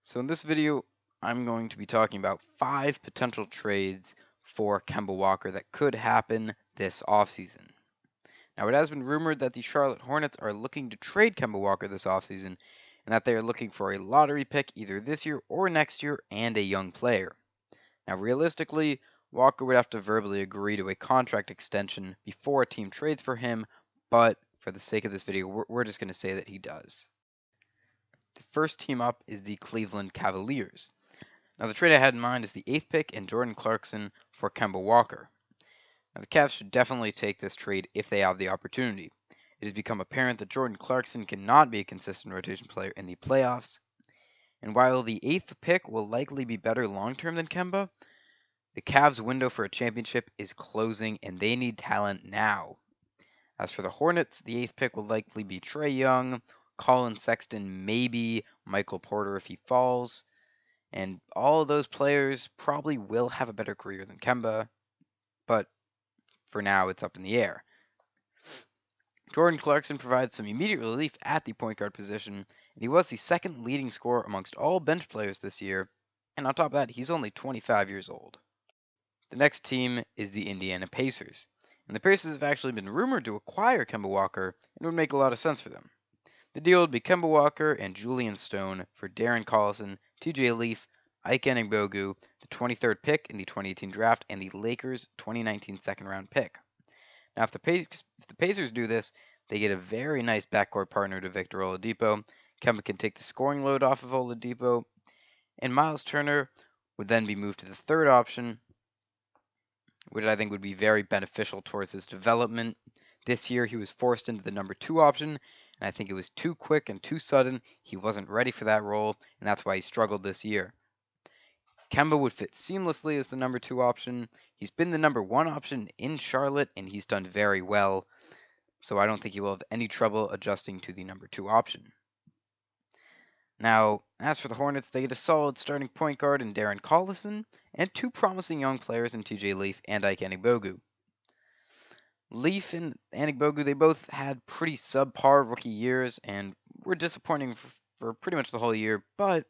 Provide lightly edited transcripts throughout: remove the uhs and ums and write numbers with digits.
So in this video, I'm going to be talking about 5 potential trades for Kemba Walker that could happen this offseason. Now, it has been rumored that the Charlotte Hornets are looking to trade Kemba Walker this offseason, and that they are looking for a lottery pick either this year or next year and a young player. Now, realistically, Walker would have to verbally agree to a contract extension before a team trades for him, but for the sake of this video, we're just going to say that he does. The first team up is the Cleveland Cavaliers. Now, the trade I had in mind is the 8th pick and Jordan Clarkson for Kemba Walker. Now, the Cavs should definitely take this trade if they have the opportunity. It has become apparent that Jordan Clarkson cannot be a consistent rotation player in the playoffs. And while the 8th pick will likely be better long term than Kemba, the Cavs' window for a championship is closing and they need talent now. As for the Hornets, the 8th pick will likely be Trae Young, Colin Sexton, maybe Michael Porter if he falls. And all of those players probably will have a better career than Kemba, but for now it's up in the air. Jordan Clarkson provides some immediate relief at the point guard position, and he was the second leading scorer amongst all bench players this year, and on top of that, he's only 25 years old. The next team is the Indiana Pacers, and the Pacers have actually been rumored to acquire Kemba Walker, and it would make a lot of sense for them. The deal would be Kemba Walker and Julian Stone for Darren Collison, TJ Leaf, Ike Anigbogu, the 23rd pick in the 2018 draft, and the Lakers' 2019 second-round pick. Now, if the Pacers do this, they get a very nice backcourt partner to Victor Oladipo. Kemba can take the scoring load off of Oladipo, and Miles Turner would then be moved to the third option, which I think would be very beneficial towards his development. This year, he was forced into the number 2 option, and I think it was too quick and too sudden. He wasn't ready for that role, and that's why he struggled this year. Kemba would fit seamlessly as the number 2 option. He's been the number 1 option in Charlotte, and he's done very well, so I don't think he will have any trouble adjusting to the number 2 option. Now, as for the Hornets, they get a solid starting point guard in Darren Collison, and 2 promising young players in TJ Leaf and Ike Anigbogu. Leaf and Anigbogu, they both had pretty subpar rookie years and were disappointing for pretty much the whole year, but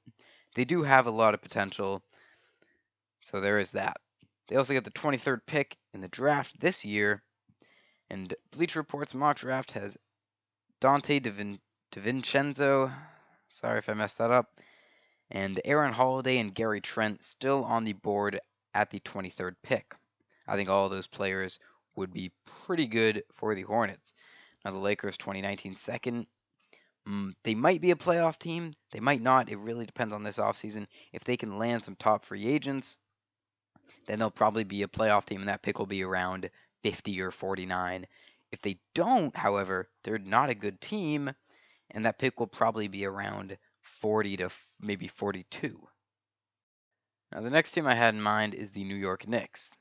they do have a lot of potential, so there is that. They also get the 23rd pick in the draft this year, and Bleacher Report's mock draft has Dante DiVincenzo, sorry if I messed that up, and Aaron Holiday and Gary Trent still on the board at the 23rd pick. I think all of those players would be pretty good for the Hornets. Now, the Lakers' 2019 second, they might be a playoff team. They might not. It really depends on this offseason. If they can land some top free agents, then they'll probably be a playoff team, and that pick will be around 50 or 49. If they don't, however, they're not a good team, and that pick will probably be around 40 to maybe 42. Now, the next team I had in mind is the New York Knicks.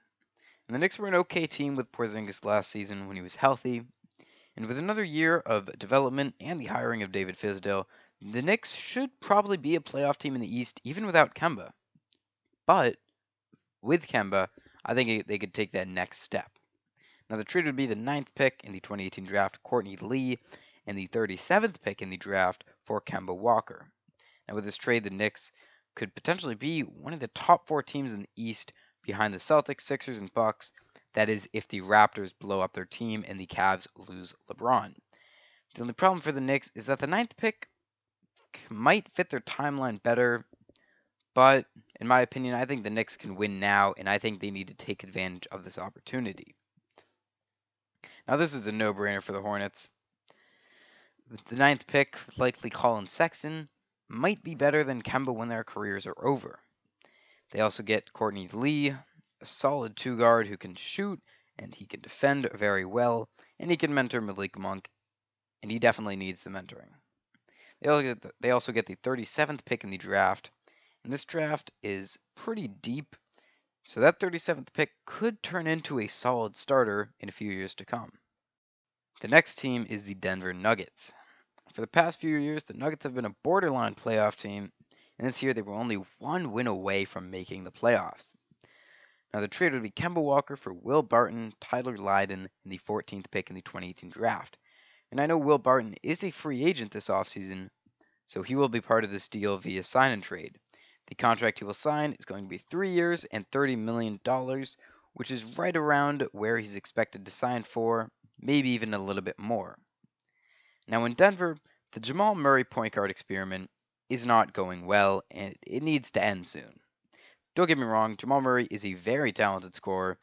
And the Knicks were an okay team with Porzingis last season when he was healthy. And with another year of development and the hiring of David Fizdale, the Knicks should probably be a playoff team in the East even without Kemba. But with Kemba, I think they could take that next step. Now, the trade would be the 9th pick in the 2018 draft, Courtney Lee, and the 37th pick in the draft for Kemba Walker. Now, with this trade, the Knicks could potentially be one of the top 4 teams in the East behind the Celtics, Sixers, and Bucks. That is, if the Raptors blow up their team and the Cavs lose LeBron. The only problem for the Knicks is that the 9th pick might fit their timeline better, but in my opinion, I think the Knicks can win now, and I think they need to take advantage of this opportunity. Now, this is a no-brainer for the Hornets. With the 9th pick, likely Colin Sexton might be better than Kemba when their careers are over. They also get Courtney Lee, a solid 2-guard who can shoot, and he can defend very well, and he can mentor Malik Monk, and he definitely needs the mentoring. They also get the 37th pick in the draft, and this draft is pretty deep, so that 37th pick could turn into a solid starter in a few years to come. The next team is the Denver Nuggets. For the past few years, the Nuggets have been a borderline playoff team, and this year they were only 1 win away from making the playoffs. Now, the trade would be Kemba Walker for Will Barton, Tyler Lydon, and the 14th pick in the 2018 draft. And I know Will Barton is a free agent this offseason, So he will be part of this deal via sign and trade. The contract he will sign is going to be 3 years and $30 million, which is right around where he's expected to sign for, maybe even a little bit more. Now in Denver, the Jamal Murray point guard experiment is not going well, and it needs to end soon. Don't get me wrong, Jamal Murray is a very talented scorer,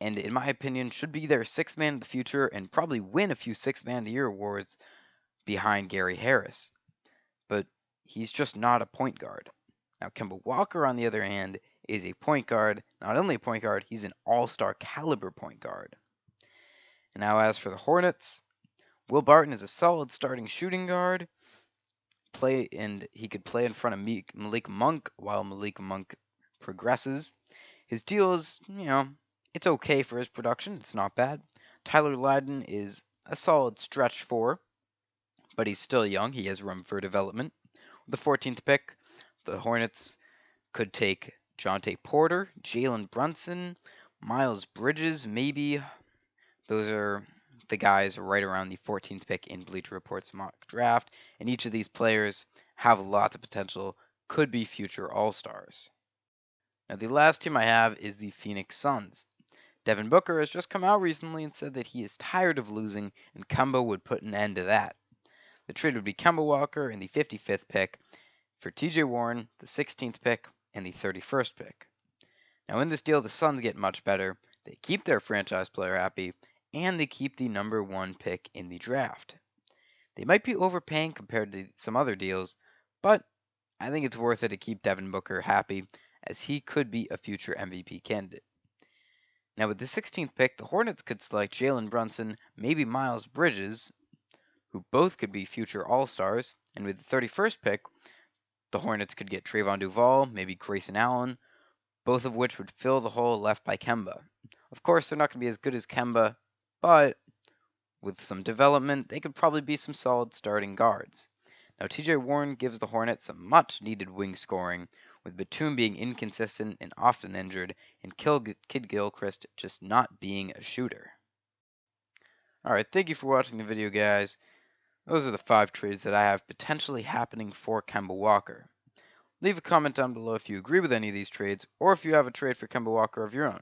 and in my opinion, should be their sixth man of the future and probably win a few Sixth Man of the Year awards behind Gary Harris. But he's just not a point guard. Now, Kemba Walker, on the other hand, is a point guard. Not only a point guard, he's an all-star caliber point guard. And now, as for the Hornets, Will Barton is a solid starting shooting guard. He could play in front of Malik Monk while Malik Monk progresses. His deal is, it's okay for his production. It's not bad. Tyler Lydon is a solid stretch four, but he's still young. He has room for development. With the 14th pick, the Hornets could take Jonte Porter, Jalen Brunson, Miles Bridges, maybe. Those are the guys right around the 14th pick in Bleacher Report's mock draft, and each of these players have lots of potential, could be future All-Stars. Now, the last team I have is the Phoenix Suns. Devin Booker has just come out recently and said that he is tired of losing, and Kemba would put an end to that. The trade would be Kemba Walker in the 55th pick for TJ Warren, the 16th pick, and the 31st pick. Now, in this deal, the Suns get much better. They keep their franchise player happy, and they keep the number 1 pick in the draft. They might be overpaying compared to some other deals, but I think it's worth it to keep Devin Booker happy, as he could be a future MVP candidate. Now, with the 16th pick, the Hornets could select Jalen Brunson, maybe Miles Bridges, who both could be future All-Stars, and with the 31st pick, the Hornets could get Trayvon Duval, maybe Grayson Allen, both of which would fill the hole left by Kemba. Of course, they're not going to be as good as Kemba, but with some development, they could probably be some solid starting guards. Now, TJ Warren gives the Hornets some much-needed wing scoring, with Batum being inconsistent and often injured, and Kid Gilchrist just not being a shooter. Alright, thank you for watching the video, guys. Those are the 5 trades that I have potentially happening for Kemba Walker. Leave a comment down below if you agree with any of these trades, or if you have a trade for Kemba Walker of your own.